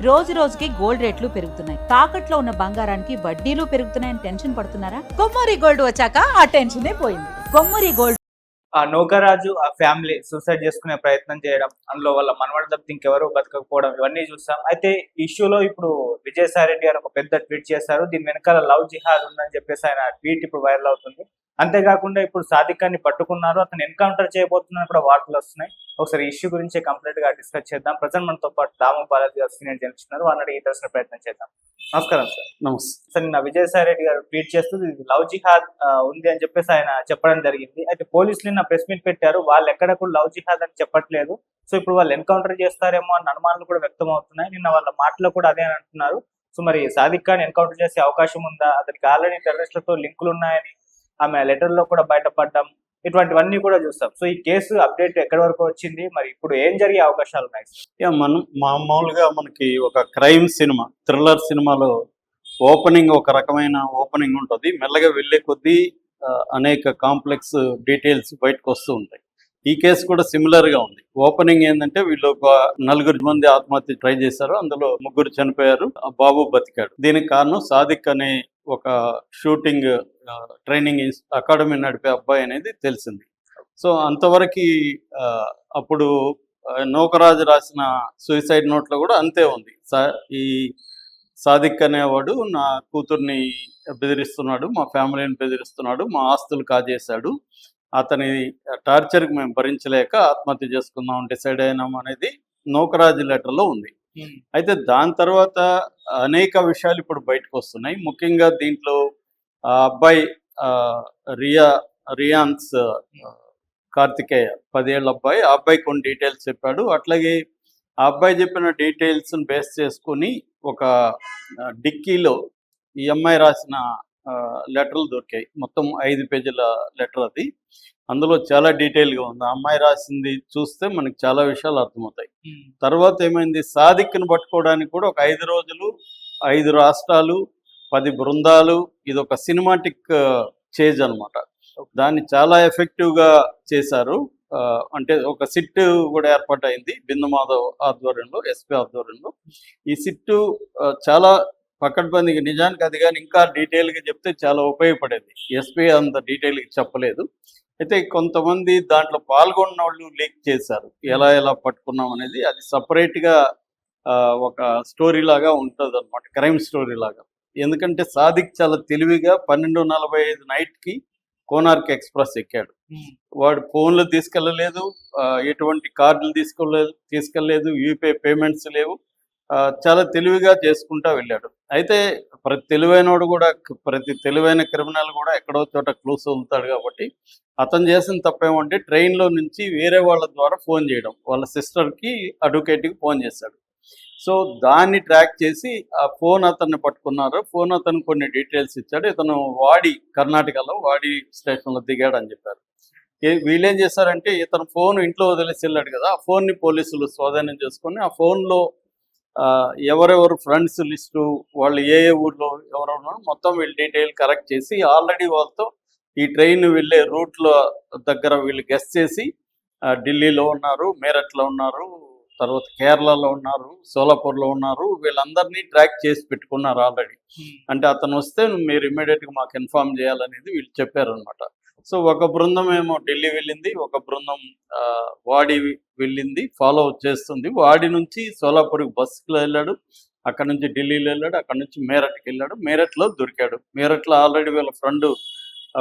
రోజు రోజుకి గోల్డ్ రేట్లు పెరుగుతున్నాయి. తాకట్లో ఉన్న బంగారానికి వడ్డీలు పెరుగుతున్నాయని టెన్షన్ పడుతున్నారా? కొమ్మూరి గోల్డ్ వచ్చాక ఆ టెన్షనే పోయింది. కొమ్మూరి గోల్డ్. ఆ నౌకరాజు ఆ ఫ్యామిలీ సూసైడ్ చేసుకునే ప్రయత్నం చేయడం, అందులో వాళ్ళ మనవడు తప్పితే ఇంకెవరు బతకకపోవడం, ఇవన్నీ చూస్తాం. అయితే ఇష్యూలో ఇప్పుడు విజయసాయి రెడ్డి గారు ఒక పెద్ద ట్వీట్ చేశారు. దీని వెనకాల లవ్ జిహాద్ ఉందని చెప్పేసి ఆయన ట్వీట్ ఇప్పుడు వైరల్ అవుతుంది. అంతేకాకుండా ఇప్పుడు సాదిక్కాన్ని పట్టుకున్నారు, అతను ఎన్కౌంటర్ చేయబోతున్నారని కూడా వార్తలు వస్తున్నాయి. ఒకసారి ఇష్యూ గురించి కంప్లీట్ గా డిస్కస్ చేద్దాం. ప్రజెంట్ మనతో పాటు దాము బాలాజీ గారు సీనియర్ జర్నలిస్ట్ ఉన్నారు, వారిని అడిగి తెలిసిన ప్రయత్నం చేద్దాం. నమస్కారం సార్. నమస్తే. సార్, నిన్న విజయసాయి రెడ్డి గారు ట్వీట్ చేస్తూ ఇది లవ్ జిహాద్ ఉంది అని చెప్పేసి ఆయన చెప్పడం జరిగింది. అయితే పోలీసులు నిన్న ప్రెస్ మీట్ పెట్టారు, వాళ్ళు ఎక్కడ కూడా లవ్ జిహాద్ అని చెప్పట్లేదు. సో ఇప్పుడు వాళ్ళు ఎన్కౌంటర్ చేస్తారేమో అన్న అనుమానాలు కూడా వ్యక్తం అవుతున్నాయి. నిన్న వాళ్ళ మాటలో కూడా అదే అని అంటున్నారు. సో మరి సాదిక్ ఖాన్ ఎన్కౌంటర్ చేసే అవకాశం ఉందా? అతనికి ఆల్రెడీ టెర్రరిస్టులతో లింకులు ఉన్నాయని ఆమె లెటర్ లో కూడా బయటపడ్డం, ఇటువంటివన్నీ కూడా చూస్తాం. సో ఈ కేసు అప్డేట్ ఎక్కడి వరకు వచ్చింది, మరి ఇప్పుడు ఏం జరిగే అవకాశాలు ఉన్నాయి? మనం మామూలుగా మనకి ఒక క్రైమ్ సినిమా, థ్రిల్లర్ సినిమాలో ఓపెనింగ్ ఒక రకమైన ఓపెనింగ్ ఉంటుంది. మెల్లగా వెళ్ళే కొద్దీ అనేక కాంప్లెక్స్ డీటెయిల్స్ బయటకు వస్తూ ఉంటాయి. ఈ కేసు కూడా సిమిలర్ గా ఉంది. ఓపెనింగ్ ఏంటంటే వీళ్ళు ఒక 4 మంది ఆత్మహత్య ట్రై చేశారు, అందులో 3 చనిపోయారు, బాబు బతికాడు. దీనికి కారణం సాదిక్ అనే ఒక షూటింగ్ ట్రైనింగ్ అకాడమీ నడిపే అబ్బాయి అనేది తెలిసింది. సో అంతవరకు అప్పుడు నౌకరాజు రాసిన సూసైడ్ నోట్లో కూడా అంతే ఉంది. ఈ సాదిక్ అనేవాడు నా కూతుర్ని బెదిరిస్తున్నాడు, మా ఫ్యామిలీని బెదిరిస్తున్నాడు, మా ఆస్తులు కాజేశాడు, అతని టార్చర్కి మేము భరించలేక ఆత్మహత్య చేసుకుందాం డిసైడ్ అయినాం అనేది నౌకరాజు లెటర్లో ఉంది. అయితే దాని తర్వాత అనేక విషయాలు ఇప్పుడు బయటకు వస్తున్నాయి. ముఖ్యంగా దీంట్లో ఆ అబ్బాయి రియాన్స్ కార్తికేయ 10 ఏళ్ళ అబ్బాయి, ఆ అబ్బాయి కొన్ని డీటెయిల్స్ చెప్పాడు. అట్లాగే ఆ అబ్బాయి చెప్పిన డీటెయిల్స్ని బేస్ చేసుకుని ఒక డిక్కీలో ఈ అమ్మాయి రాసిన లెటర్లు దొరికాయి. మొత్తం 5 పేజీల లెటర్ అది. అందులో చాలా డీటెయిల్గా ఉంది. ఆ అమ్మాయి రాసింది చూస్తే మనకి చాలా విషయాలు అర్థమవుతాయి. తర్వాత ఏమైంది, సాదిక్ని పట్టుకోవడానికి కూడా ఒక 5 రోజులు, 5 రాష్ట్రాలు, 10 బృందాలు, ఇది ఒక సినిమాటిక్ చేజ్ అనమాట. దాన్ని చాలా ఎఫెక్టివ్గా చేశారు. అంటే ఒక సిట్ కూడా ఏర్పాటైంది బిందు మాధవ్ ఆధ్వర్యంలో, ఎస్పీ ఆధ్వర్యంలో. ఈ సిట్టు చాలా పకడ్బందీగా, నిజానికి అది కానీ ఇంకా డీటెయిల్గా చెప్తే చాలా ఉపయోగపడేది. ఎస్పీ అంత డీటెయిల్గా చెప్పలేదు. అయితే కొంతమంది దాంట్లో పాల్గొన్న వాళ్ళు లీక్ చేశారు, ఎలా ఎలా pట్టుకున్నాం అనేది. అది సపరేట్గా ఒక స్టోరీ లాగా ఉంటుంది అనమాట, క్రైమ్ స్టోరీ లాగా. ఎందుకంటే సాదిక్ చాలా తెలివిగా 12:45 నైట్కి కోనార్క్ ఎక్స్ప్రెస్ ఎక్కాడు. వాడు ఫోన్లు తీసుకెళ్ళలేదు, ఎటువంటి కార్డులు తీసుకెళ్ళలేదు, యూపీఐ పేమెంట్స్ లేవు. చాలా తెలివిగా చేసుకుంటా వెళ్ళాడు. అయితే ప్రతి తెలివైన క్రిమినల్ కూడా ఎక్కడో చోట క్లూస్ వదులుతాడు. కాబట్టి అతను చేసిన తప్పేమంటే ట్రైన్లో నుంచి వేరే వాళ్ళ ద్వారా ఫోన్ చేయడం, వాళ్ళ సిస్టర్కి అడ్వకేట్కి ఫోన్ చేశాడు. సో దాన్ని ట్రాక్ చేసి ఆ ఫోన్ అతన్ని పట్టుకున్నారు. ఫోన్ అతను కొన్ని డీటెయిల్స్ ఇచ్చాడు. ఇతను కర్ణాటకలో వాడి స్టేషన్లో దిగాడు అని చెప్పారు. వీళ్ళేం చేశారంటే, ఇతను ఫోన్ ఇంట్లో వదిలేసి వెళ్ళాడు కదా, ఆ ఫోన్ని పోలీసులు స్వాధీనం చేసుకొని ఆ ఫోన్లో ఎవరెవరు ఫ్రెండ్స్ లిస్టు, వాళ్ళు ఏ ఊర్లో ఎవరెవరు మొత్తం వీళ్ళు డీటెయిల్ కరెక్ట్ చేసి ఆల్రెడీ వాళ్ళతో ఈ ట్రైన్ వెళ్ళే రూట్లో దగ్గర వీళ్ళు గెస్ట్ చేసి ఢిల్లీలో ఉన్నారు, మీరట్లో ఉన్నారు, తర్వాత కేరళలో ఉన్నారు, సోలాపూర్లో ఉన్నారు, వీళ్ళందరినీ ట్రాక్ చేసి పెట్టుకున్నారు ఆల్రెడీ. అంటే అతను వస్తే మీరు ఇమ్మీడియట్గా మాకు ఇన్ఫార్మ్ చేయాలనేది వీళ్ళు చెప్పారనమాట. సో ఒక బృందం ఏమో ఢిల్లీ వెళ్ళింది, ఒక బృందం వాడి వెళ్ళింది, ఫాలో చేస్తుంది. వాడి నుంచి సోలాపూర్కి బస్సులో వెళ్ళాడు, అక్కడ నుంచి ఢిల్లీలో వెళ్ళాడు, అక్కడ నుంచి మీరట్కి వెళ్ళాడు, మీరట్లో దొరికాడు. మీరట్లో ఆల్రెడీ వీళ్ళ ఫ్రెండ్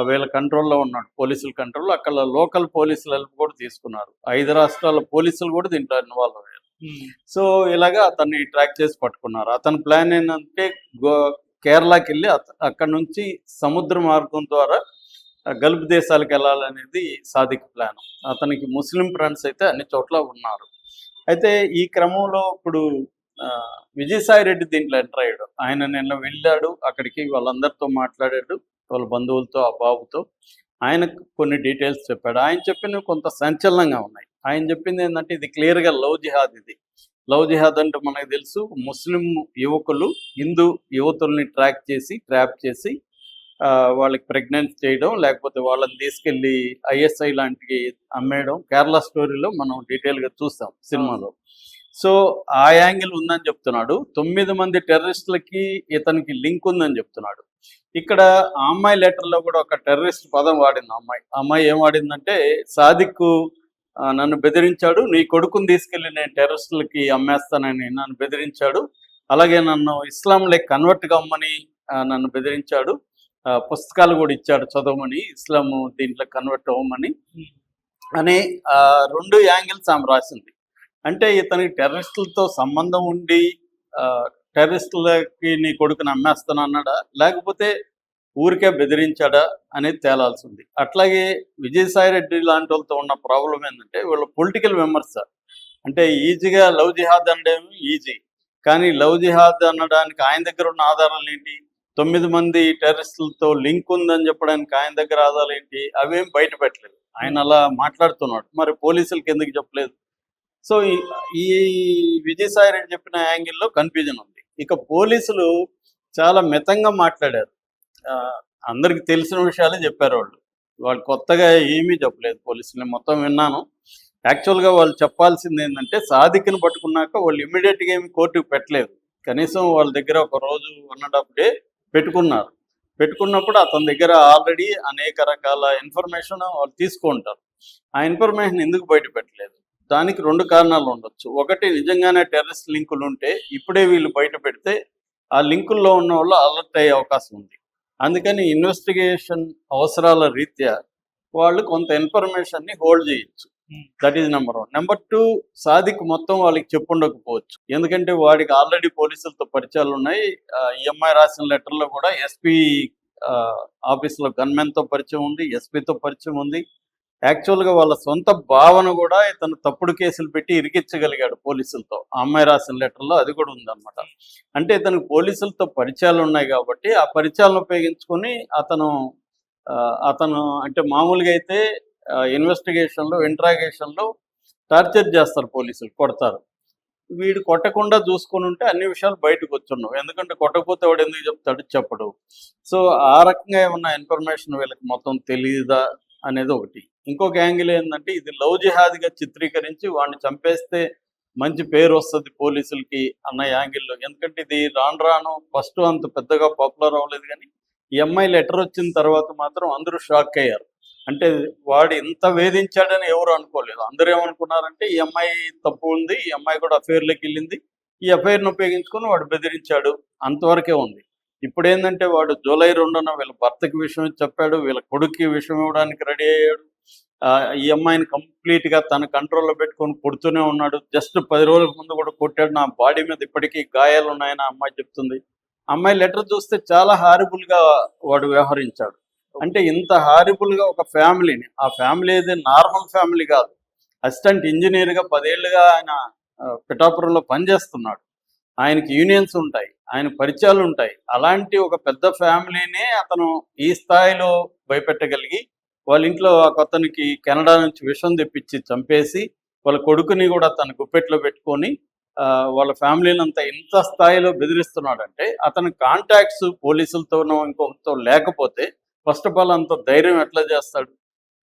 వీళ్ళ కంట్రోల్లో ఉన్నాడు, పోలీసుల కంట్రోల్లో. అక్కడ లోకల్ పోలీసుల హెల్ప్ కూడా తీసుకున్నారు. 5 రాష్ట్రాల పోలీసులు కూడా దీంట్లో ఇన్వాల్వ్ అయ్యారు. సో ఇలాగా అతన్ని ట్రాక్ చేసి పట్టుకున్నారు. అతని ప్లాన్ ఏంటంటే కేరళకి వెళ్ళి అక్కడ నుంచి సముద్ర మార్గం ద్వారా గల్ఫ్ దేశాలకు వెళ్ళాలనేది సాదిక్ ప్లాన్. అతనికి ముస్లిం ఫ్రెండ్స్ అయితే అన్ని చోట్ల ఉన్నారు. అయితే ఈ క్రమంలో ఇప్పుడు విజయసాయి రెడ్డి దీంట్లో ఎంటర్ అయ్యాడు. ఆయన నిన్న వెళ్ళాడు అక్కడికి, వాళ్ళందరితో మాట్లాడాడు, వాళ్ళ బంధువులతో, ఆ బాబుతో. ఆయనకు కొన్ని డీటెయిల్స్ చెప్పాడు. ఆయన చెప్పినవి కొంత సంచలనంగా ఉన్నాయి. ఆయన చెప్పింది ఏంటంటే, ఇది క్లియర్గా లవ్ జిహాద్. ఇది లవ్ జిహాద్ అంటే మనకు తెలుసు, ముస్లిం యువకులు హిందూ యువతుల్ని ట్రాప్ చేసి వాళ్ళకి ప్రెగ్నెన్సీ చేయడం, లేకపోతే వాళ్ళని తీసుకెళ్ళి ఐఎస్ఐ లాంటివి అమ్మేయడం. కేరళ స్టోరీలో మనం డీటెయిల్గా చూస్తాం సినిమాలో. సో ఆ యాంగిల్ ఉందని చెప్తున్నాడు. 9 మంది టెర్రరిస్టులకి ఇతనికి లింక్ ఉందని చెప్తున్నాడు. ఇక్కడ ఆ అమ్మాయి లెటర్లో కూడా ఒక టెర్రరిస్ట్ పదం వాడింది ఆ అమ్మాయి ఏం వాడిందంటే, సాదిక్ నన్ను బెదిరించాడు, నీ కొడుకుని తీసుకెళ్ళి నేను టెర్రరిస్టులకి అమ్మేస్తానని నన్ను బెదిరించాడు, అలాగే నన్ను ఇస్లాంలోకి కన్వర్ట్ కమ్మని నన్ను బెదిరించాడు, పుస్తకాలు కూడా ఇచ్చాడు చదవమని, ఇస్లాము దీంట్లో కన్వర్ట్ అవ్వమని అని 2 యాంగిల్స్ ఆమె రాసింది. అంటే ఇతనికి టెర్రరిస్టులతో సంబంధం ఉండి టెర్రరిస్టులకి నీ కొడుకుని అమ్మేస్తాను అన్నాడా, లేకపోతే ఊరికే బెదిరించాడా అనేది తేలాల్సి ఉంది. అట్లాగే విజయసాయి రెడ్డి లాంటి వాళ్ళతో ఉన్న ప్రాబ్లం ఏంటంటే, వీళ్ళు పొలిటికల్ మెంబర్స్. అంటే ఈజీగా లవ్ జిహాద్ అనడేమో ఈజీ, కానీ లవ్ జిహాద్ అనడానికి ఆయన దగ్గర ఉన్న ఆధారాలు ఏంటి? 9 మంది టెర్రరిస్టులతో లింక్ ఉందని చెప్పడానికి ఆయన దగ్గర ఆధారాలు ఏంటి? అవేం బయట పెట్టలేదు. ఆయన అలా మాట్లాడుతున్నాడు, మరి పోలీసులకి ఎందుకు చెప్పలేదు? సో ఈ విజయసాయి రెడ్డి చెప్పిన యాంగిల్లో కన్ఫ్యూజన్ ఉంది. ఇక పోలీసులు చాలా మితంగా మాట్లాడారు. అందరికి తెలిసిన విషయాలే చెప్పారు. వాళ్ళు కొత్తగా ఏమీ చెప్పలేదు. పోలీసులు మొత్తం విన్నాను. యాక్చువల్గా వాళ్ళు చెప్పాల్సింది ఏంటంటే, సాదిక్ని పట్టుకున్నాక వాళ్ళు ఇమ్మీడియట్గా ఏమి కోర్టుకు పెట్టలేదు. కనీసం వాళ్ళ దగ్గర ఒక రోజు 1.5 డే పెట్టుకున్నారు. పెట్టుకున్నప్పుడు అతని దగ్గర ఆల్రెడీ అనేక రకాల ఇన్ఫర్మేషన్ వాళ్ళు తీసుకుంటారు. ఆ ఇన్ఫర్మేషన్ ఎందుకు బయట పెట్టలేదు? దానికి 2 కారణాలు ఉండొచ్చు. ఒకటి, నిజంగానే టెర్రరిస్ట్ లింకులు ఉంటే ఇప్పుడే వీళ్ళు బయట పెడితే ఆ లింకుల్లో ఉన్న వాళ్ళు అలర్ట్ అయ్యే అవకాశం ఉంది. అందుకని ఇన్వెస్టిగేషన్ అవసరాల రీత్యా వాళ్ళు కొంత ఇన్ఫర్మేషన్ని హోల్డ్ చేయొచ్చు. That is number 1. Number 2, Sadiq మొత్తం వాళ్ళకి చెప్పుండకపోవచ్చు. ఎందుకంటే వాడికి ఆల్రెడీ పోలీసులతో పరిచయాలు ఉన్నాయి. ఈఎంఐ రాసిన లెటర్లో కూడా ఎస్పీ ఆఫీస్లో గన్మెన్తో పరిచయం ఉంది, ఎస్పీతో పరిచయం ఉంది. యాక్చువల్గా వాళ్ళ సొంత భావన కూడా ఇతను తప్పుడు కేసులు పెట్టి ఇరికించగలిగాడు పోలీసులతో. ఆ అమ్మాయి రాసిన లెటర్లో అది కూడా ఉందన్నమాట. అంటే ఇతనికి పోలీసులతో పరిచయాలు ఉన్నాయి కాబట్టి ఆ పరిచయాలను ఉపయోగించుకొని అతను అంటే మామూలుగా అయితే ఇన్వెస్టిగేషన్లో, ఇంట్రాగేషన్లో టార్చర్ చేస్తారు, పోలీసులు కొడతారు. వీడు కొట్టకుండా చూసుకొని ఉంటే అన్ని విషయాలు బయటకు వచ్చున్నావు. ఎందుకంటే కొట్టకపోతే వాడు ఎందుకు చెప్తాడు? చెప్పడు. సో ఆ రకంగా ఏమన్నా ఇన్ఫర్మేషన్ వీళ్ళకి మొత్తం తెలియదా అనేది ఒకటి. ఇంకొక యాంగిల్ ఏంటంటే, ఇది లవ్ జిహాద్గా చిత్రీకరించి వాడిని చంపేస్తే మంచి పేరు వస్తుంది పోలీసులకి అన్న యాంగిల్లో. ఎందుకంటే ఇది రాను ఫస్ట్ అంత పెద్దగా పాపులర్ అవ్వలేదు, కానీ ఈ అమ్మాయి లెటర్ వచ్చిన తర్వాత మాత్రం అందరూ షాక్ అయ్యారు. అంటే వాడు ఇంత వేధించాడని ఎవరు అనుకోలేదు. అందరూ ఏమనుకున్నారంటే, ఈ అమ్మాయి తప్పు ఉంది, ఈ అమ్మాయి కూడా అఫైర్లోకి వెళ్ళింది, ఈ అఫైర్ను ఉపయోగించుకొని వాడు బెదిరించాడు, అంతవరకే ఉంది. ఇప్పుడు ఏంటంటే, వాడు జూలై 2న వీళ్ళ భర్తకి విషయం చెప్పాడు, వీళ్ళ కొడుక్కి విషయం ఇవ్వడానికి రెడీ అయ్యాడు. ఈ అమ్మాయిని కంప్లీట్గా తన కంట్రోల్లో పెట్టుకొని కొడుతూనే ఉన్నాడు. జస్ట్ 10 రోజుల ముందు కూడా కొట్టాడు. నా బాడీ మీద ఇప్పటికీ గాయాలు ఉన్నాయని ఆ అమ్మాయి చెప్తుంది. అమ్మాయి లెటర్ చూస్తే చాలా హారిబుల్గా వాడు వ్యవహరించాడు. అంటే ఇంత హారిబుల్గా ఒక ఫ్యామిలీని, ఆ ఫ్యామిలీ ఏది నార్మల్ ఫ్యామిలీ కాదు. అసిస్టెంట్ ఇంజనీర్గా 10 ఏళ్ళుగా ఆయన పిఠాపురంలో పనిచేస్తున్నాడు. ఆయనకి యూనియన్స్ ఉంటాయి, ఆయన పరిచయాలు ఉంటాయి. అలాంటి ఒక పెద్ద ఫ్యామిలీనే అతను ఈ స్థాయిలో భయపెట్టగలిగి, వాళ్ళ ఇంట్లో అతనికి కెనడా నుంచి విషం తెప్పించి చంపేసి, వాళ్ళ కొడుకుని కూడా తన గుప్పెట్లో పెట్టుకొని వాళ్ళ ఫ్యామిలీని అంతా ఇంత స్థాయిలో బెదిరిస్తున్నాడంటే, అతని కాంటాక్ట్స్ పోలీసులతోనో ఇంకొకరితో లేకపోతే ఫస్ట్ ఆఫ్ ఆల్ అంత ధైర్యం ఎట్లా చేస్తాడు?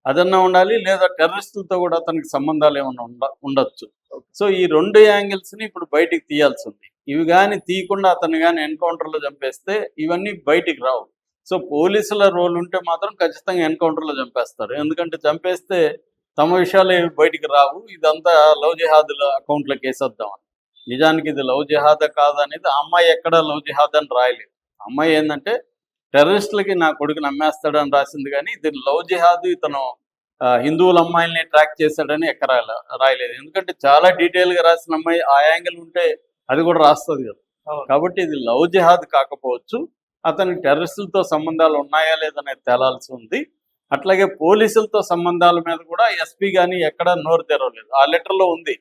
అదన్నా ఉండాలి, లేదా టెర్రరిస్టులతో కూడా అతనికి సంబంధాలు ఏమన్నా ఉండొచ్చు. సో ఈ 2 యాంగిల్స్ని ఇప్పుడు బయటికి తీయాల్సి ఉంది. ఇవి కానీ తీయకుండా అతను కానీ ఎన్కౌంటర్లో చంపేస్తే ఇవన్నీ బయటికి రావు. సో పోలీసుల రోల్ ఉంటే మాత్రం ఖచ్చితంగా ఎన్కౌంటర్లో చంపేస్తారు. ఎందుకంటే చంపేస్తే తమ విషయాలు ఏవి బయటికి రావు. ఇదంతా లవ్ జిహాదుల అకౌంట్లో కేసేద్దామని. నిజానికి ఇది లవ్ జిహాదా కాదనేది ఆ అమ్మాయి ఎక్కడ లవ్ జిహాద్ అని రాయలేదు. అమ్మాయి ఏంటంటే, టెర్రరిస్టులకి నా కొడుకు నమ్మేస్తాడు అని రాసింది, కానీ ఇది లవ్ జిహాద్, ఇతను హిందువుల అమ్మాయిల్ని ట్రాక్ చేశాడని ఎక్కడ రాయలేదు. ఎందుకంటే చాలా డీటెయిల్గా రాసిన అమ్మాయి ఆ యాంగిల్ ఉంటే అది కూడా రాస్తుంది కదా. కాబట్టి ఇది లవ్ జిహాద్ కాకపోవచ్చు, అతనికి టెర్రరిస్టులతో సంబంధాలు ఉన్నాయా లేదనేది తేలాల్సి ఉంది. అట్లాగే పోలీసులతో సంబంధాల మీద కూడా ఎస్పీ కానీ ఎక్కడ నోరు తెరవలేదు. ఆ లెటర్లో ఉంది,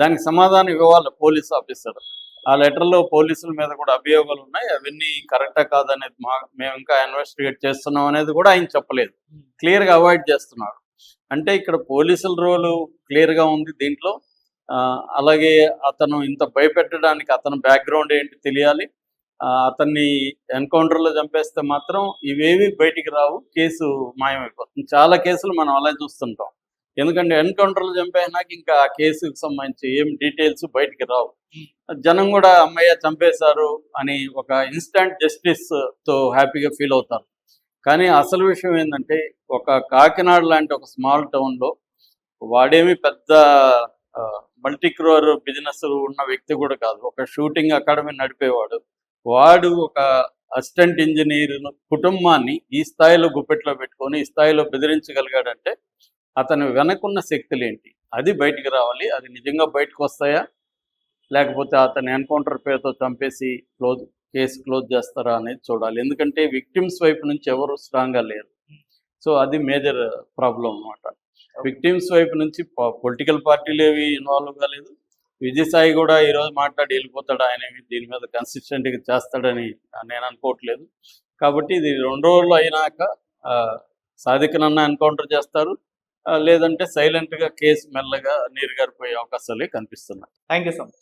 దానికి సమాధానం ఇవ్వాలి పోలీస్ ఆఫీసర్. ఆ లెటర్లో పోలీసుల మీద కూడా అభియోగాలు ఉన్నాయి, అవన్నీ కరెక్టా కాదనేది మేము ఇంకా ఇన్వెస్టిగేట్ చేస్తున్నాం అనేది కూడా ఆయన చెప్పలేదు. క్లియర్గా అవాయిడ్ చేస్తున్నాడు. అంటే ఇక్కడ పోలీసుల రోలు క్లియర్గా ఉంది దీంట్లో. అలాగే అతను ఇంత భయపెట్టడానికి అతని బ్యాక్గ్రౌండ్ ఏంటి తెలియాలి. అతన్ని ఎన్కౌంటర్లో చంపేస్తే మాత్రం ఇవేవి బయటికి రావు, కేసు మాయమైపోతుంది. చాలా కేసులు మనం అలా చూస్తుంటాం. ఎందుకంటే ఎన్కౌంటర్లు చంపేసినాక ఇంకా ఆ కేసుకు సంబంధించి ఏం డీటెయిల్స్ బయటికి రావు. జనం కూడా అమ్మయ్య చంపేశారు అని ఒక ఇన్స్టంట్ జస్టిస్తో హ్యాపీగా ఫీల్ అవుతారు. కానీ అసలు విషయం ఏంటంటే ఒక కాకినాడ లాంటి ఒక స్మాల్ టౌన్లో వాడేమి పెద్ద మల్టీ క్రోర్ బిజినెస్ ఉన్న వ్యక్తి కూడా కాదు, ఒక షూటింగ్ అకాడమీ నడిపేవాడు. వాడు ఒక అసిస్టెంట్ ఇంజనీర్ కుటుంబాన్ని ఈ స్థాయిలో గుప్పెట్లో పెట్టుకొని ఈ స్థాయిలో బెదిరించగలిగాడంటే అతని వెనకున్న శక్తులు ఏంటి అది బయటికి రావాలి. అది నిజంగా బయటకు వస్తాయా, లేకపోతే అతని ఎన్కౌంటర్ పేరుతో చంపేసి కేసు క్లోజ్ చేస్తారా అనేది చూడాలి. ఎందుకంటే విక్టిమ్స్ వైపు నుంచి ఎవరు స్ట్రాంగ్గా లేరు. సో అది మేజర్ ప్రాబ్లం అన్నమాట. విక్టిమ్స్ వైపు నుంచి పొలిటికల్ పార్టీలు ఏవి ఇన్వాల్వ్ కాలేదు. విజయసాయి కూడా ఈరోజు మాట్లాడి వెళ్ళిపోతాడు, ఆయన దీని మీద కన్సిస్టెంట్గా చేస్తాడని నేను అనుకోవట్లేదు. కాబట్టి ఇది 2 రోజులు అయినాక సాదికనన్నా ఎన్కౌంటర్ చేస్తారు, లేదంటే సైలెంట్గా కేసు మెల్లగా నీరుగారిపోయే అవకాశాలే కనిపిస్తున్నాయి. Thank you so much.